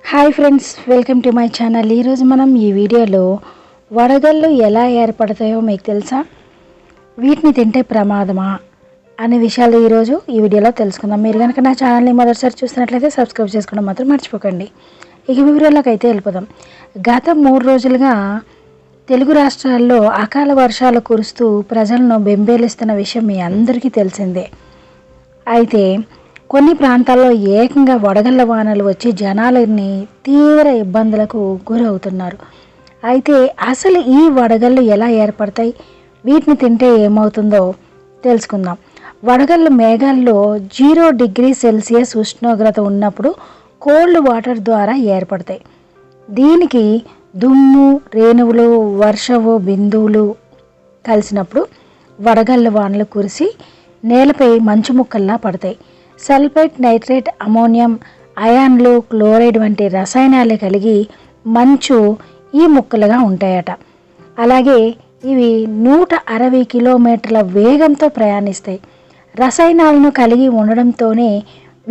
Hi friends, welcome to my channel. ఈరోజు మనం ఈ వీడియోలో వడగళ్ళు ఎలా ఏర్పడతాయో మీకు తెలుసా, వీటిని తింటే ప్రమాదమా అనే విషయాలు ఈరోజు ఈ వీడియోలో తెలుసుకుందాం. మీరు కనుక నా ఛానల్ని మొదటిసారి చూస్తున్నట్లయితే సబ్స్క్రైబ్ చేసుకోవడం మాత్రం మర్చిపోకండి. ఇక వీడియోలోకి అయితే వెళ్ళిపోదాం. గత 3 రోజులుగా తెలుగు రాష్ట్రాల్లో అకాల వర్షాలు కురుస్తూ ప్రజలను బెంబేలిస్తున్న విషయం మీ అందరికీ తెలిసిందే. అయితే కొన్ని ప్రాంతాల్లో ఏకంగా వడగళ్ల వానలు వచ్చి జనాలని తీవ్ర ఇబ్బందులకు గురవుతున్నారు. అయితే అసలు ఈ వడగళ్ళు ఎలా ఏర్పడతాయి, వీటిని తింటే ఏమవుతుందో తెలుసుకుందాం. వడగళ్ళు మేఘాల్లో 0 డిగ్రీ సెల్సియస్ ఉష్ణోగ్రత ఉన్నప్పుడు కోల్డ్ వాటర్ ద్వారా ఏర్పడతాయి. దీనికి దుమ్ము, రేణువులు, వర్షపు బిందువులు కలిసినప్పుడు వడగళ్ళ వానలు కురిసి నేలపై మంచు ముక్కల్లా పడతాయి. సల్ఫైట్, నైట్రేట్, అమోనియం, అయాన్లు, క్లోరైడ్ వంటి రసాయనాలు కలిగి మంచు ఈ ముక్కలుగా ఉంటాయట. అలాగే ఇవి 160 కిలోమీటర్ల వేగంతో ప్రయాణిస్తాయి. రసాయనాలను కలిగి ఉండడంతోనే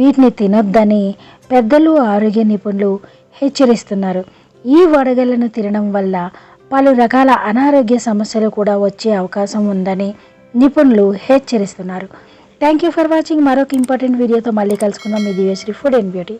వీటిని తినొద్దని పెద్దలు, ఆరోగ్య నిపుణులు హెచ్చరిస్తున్నారు. ఈ వడగళ్ళను తినడం వల్ల పలు రకాల అనారోగ్య సమస్యలు కూడా వచ్చే అవకాశం ఉందని నిపుణులు హెచ్చరిస్తున్నారు. Thank you for watching. మరొక ఇంపార్టెంట్ వీడియోతో మళ్ళీ కలుసుకుందాం. ఇది దివ్యశ్రీ ఫుడ్ అండ్ బ్యూటీ.